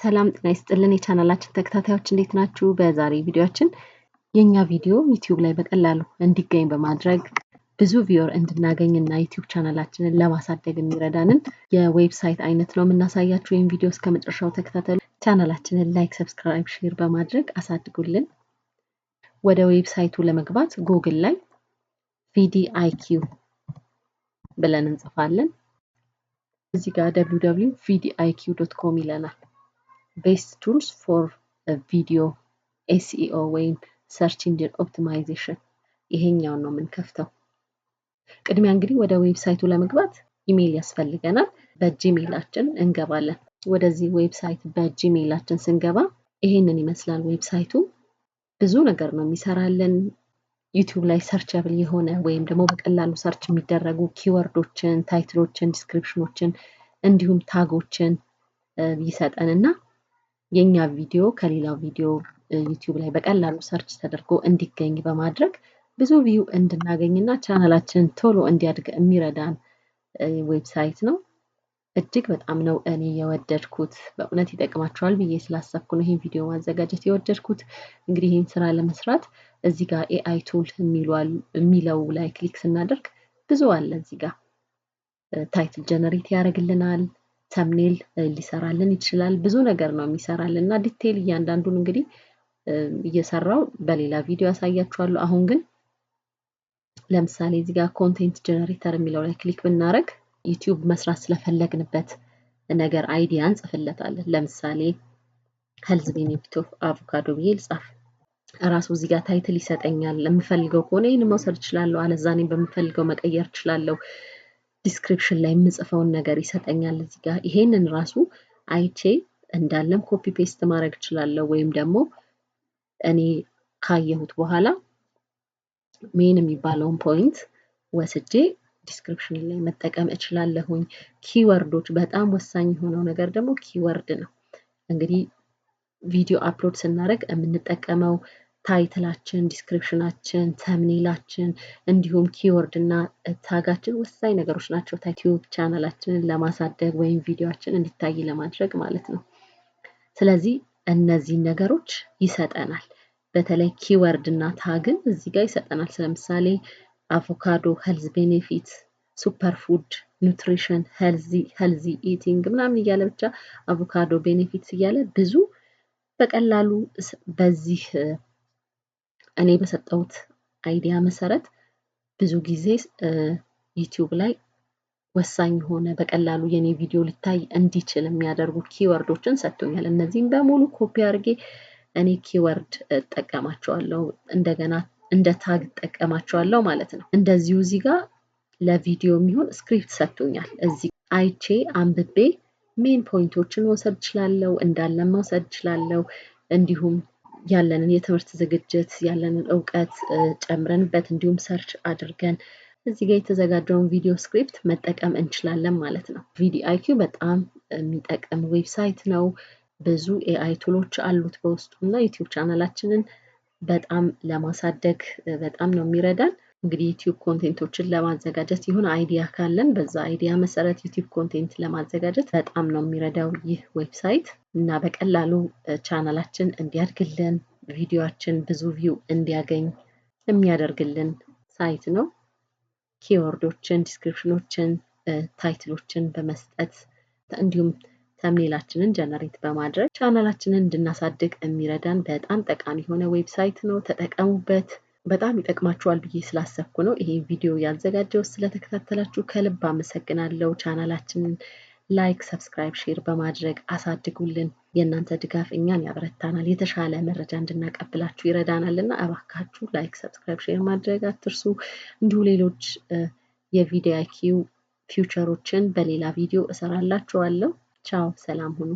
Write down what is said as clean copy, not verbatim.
ሰላም ጤና ይስጥልን የቻናላችን ተከታታዮች እንዴት ናችሁ? በዛሬ ቪዲዮአችን የኛ ቪዲዮ ዩቲዩብ ላይ በቀላሉ እንዲገኝ በማድረግ ብዙ ቪወር እንድናገኝና ዩቲዩብ ቻናላችንን ለማሳደግ የሚረዳንን የዌብሳይት አይነት ነው የምናሳያችሁ። ይህን ቪዲዮ እስከ መጨረሻው ተከታተሉ። ቻናላችንን ላይክ፣ ሰብስክራይብ፣ ሼር በማድረግ አሳድጉልን። ወደ ዌብሳይቱ ለመግባት ጉግል ላይ VDIQ ብለን እንጽፋለን። እዚህ ጋር www.vdiq.com ይለናል። ቤስት ቱልስ ፎር ቪዲዮ SEO ወይም ሰርች ኢንጂን ኦፕቲማይዜሽን ይሄኛውን ነው የምንከፍተው። ቅድሚያ እንግዲህ ወደ ዌብሳይቱ ለመግባት ኢሜይል ያስፈልገናል። በጂሜይላችን እንገባለን። ወደዚህ ዌብሳይት በጂሜይላችን ስንገባ ይሄንን ይመስላል ዌብሳይቱ። ብዙ ነገር ነው የሚሰራልን። ዩቲዩብ ላይ ሰርቸብል የሆነ ወይም ደግሞ በቀላሉ ሰርች የሚደረጉ ኪወርዶችን፣ ታይትሎችን፣ ዲስክሪፕሽኖችን እንዲሁም ታጎችን ይሰጠንና የኛ ቪዲዮ ከሌላው ቪዲዮ ዩቲዩብ ላይ በቀላሉ ሰርች ተደርጎ እንዲገኝ በማድረግ ብዙ ቪው እንድናገኝና ቻናላችንን ቶሎ እንዲያድግ የሚረዳን ዌብሳይት ነው። እጅግ በጣም ነው እኔ የወደድኩት። በእውነት ይጠቅማችኋል ብዬ ስላሰብኩ ነው ይሄን ቪዲዮ ማዘጋጀት የወደድኩት። እንግዲህ ይሄን ስራ ለመስራት እዚህ ጋር AI ቱል የሚለው ላይ ክሊክ ስናደርግ ብዙ አለ። እዚህ ጋር ታይትል ጀነሬት ያደርግልናል፣ ተምኔል ሊሰራልን ይችላል። ብዙ ነገር ነው የሚሰራልና ዲቴይል እያንዳንዱን እንግዲህ እየሰራው በሌላ ቪዲዮ ያሳያችኋለሁ። አሁን ግን ለምሳሌ እዚህ ጋር ኮንቴንት ጀነሬተር የሚለው ላይ ክሊክ ብናደርግ ዩቲዩብ መስራት ስለፈለግንበት ነገር አይዲያ እንጽፍለታለን። ለምሳሌ ሄልዝ ቤኔፊት ኦፍ አቮካዶ ብዬ ልጻፍ። ራሱ እዚህ ጋር ታይትል ይሰጠኛል። ለምፈልገው ከሆነ ይሄን መውሰድ እችላለሁ፣ አለዛ እኔ በምፈልገው መቀየር እችላለሁ። ዲስክሪፕሽን ላይ የምጽፈውን ነገር ይሰጠኛል። እዚህ ጋር ይሄንን ራሱ አይቼ እንዳለም ኮፒ ፔስት ማድረግ እችላለሁ፣ ወይም ደግሞ እኔ ካየሁት በኋላ ሜን የሚባለውን ፖይንት ወስጄ ዲስክሪፕሽን ላይ መጠቀም እችላለሁኝ። ኪወርዶች በጣም ወሳኝ የሆነው ነገር ደግሞ ኪወርድ ነው። እንግዲህ ቪዲዮ አፕሎድ ስናደርግ የምንጠቀመው ታይትላችን፣ ዲስክሪፕሽናችን፣ ተምኔላችን እንዲሁም ኪወርድ እና ታጋችን ወሳኝ ነገሮች ናቸው ዩቲዩብ ቻናላችንን ለማሳደግ ወይም ቪዲዮአችን እንዲታይ ለማድረግ ማለት ነው። ስለዚህ እነዚህ ነገሮች ይሰጠናል። በተለይ ኪወርድ እና ታግን እዚህ ጋር ይሰጠናል። ለምሳሌ አቮካዶ ሄልዝ ቤኔፊት፣ ሱፐር ፉድ፣ ኑትሪሽን፣ ሄልዚ ኢቲንግ ምናምን እያለ ብቻ አቮካዶ ቤኔፊትስ እያለ ብዙ በቀላሉ በዚህ እኔ በሰጠሁት አይዲያ መሰረት ብዙ ጊዜ ዩቲዩብ ላይ ወሳኝ የሆነ በቀላሉ የኔ ቪዲዮ ሊታይ እንዲችል የሚያደርጉ ኪወርዶችን ሰጥቶኛል። እነዚህም በሙሉ ኮፒ አድርጌ እኔ ኪወርድ እጠቀማቸዋለሁ፣ እንደገና እንደ ታግ እጠቀማቸዋለሁ ማለት ነው። እንደዚሁ እዚህ ጋር ለቪዲዮ የሚሆን ስክሪፕት ሰጥቶኛል። እዚህ አይቼ አንብቤ ሜን ፖይንቶችን መውሰድ እችላለሁ፣ እንዳለን መውሰድ እችላለሁ። እንዲሁም ያለንን የትምህርት ዝግጅት ያለንን እውቀት ጨምረንበት እንዲሁም ሰርች አድርገን እዚህ ጋር የተዘጋጀውን ቪዲዮ ስክሪፕት መጠቀም እንችላለን ማለት ነው። VDIQ በጣም የሚጠቅም ዌብሳይት ነው። ብዙ AI ቱሎች አሉት በውስጡ እና ዩቲዩብ ቻናላችንን በጣም ለማሳደግ በጣም ነው የሚረዳን። እንግዲህ ዩቲዩብ ኮንቴንቶችን ለማዘጋጀት ይሁን አይዲያ ካለን በዛ አይዲያ መሰረት ዩቲዩብ ኮንቴንት ለማዘጋጀት በጣም ነው የሚረዳው ይህ ዌብሳይት እና በቀላሉ ቻናላችን እንዲያድግልን ቪዲዮአችን ብዙ ቪው እንዲያገኝ የሚያደርግልን ሳይት ነው። ኪወርዶችን፣ ዲስክሪፕሽኖችን፣ ታይትሎችን በመስጠት እንዲሁም ተምኔላችንን ጀነሬት በማድረግ ቻናላችንን እንድናሳድግ የሚረዳን በጣም ጠቃሚ የሆነ ዌብሳይት ነው። ተጠቀሙበት። በጣም ይጠቅማችኋል ብዬ ስላሰብኩ ነው ይሄ ቪዲዮ ያዘጋጀው። ስለተከታተላችሁ ከልብ አመሰግናለሁ። ቻናላችንን ላይክ፣ ሰብስክራይብ፣ ሼር በማድረግ አሳድጉልን። የእናንተ ድጋፍ እኛን ያበረታናል፣ የተሻለ መረጃ እንድናቀብላችሁ ይረዳናልና እባካችሁ ላይክ፣ ሰብስክራይብ፣ ሼር ማድረግ አትርሱ። እንዲሁ ሌሎች የVDIQ ፊውቸሮችን በሌላ ቪዲዮ እሰራላችኋለሁ። ቻው፣ ሰላም ሁኑ።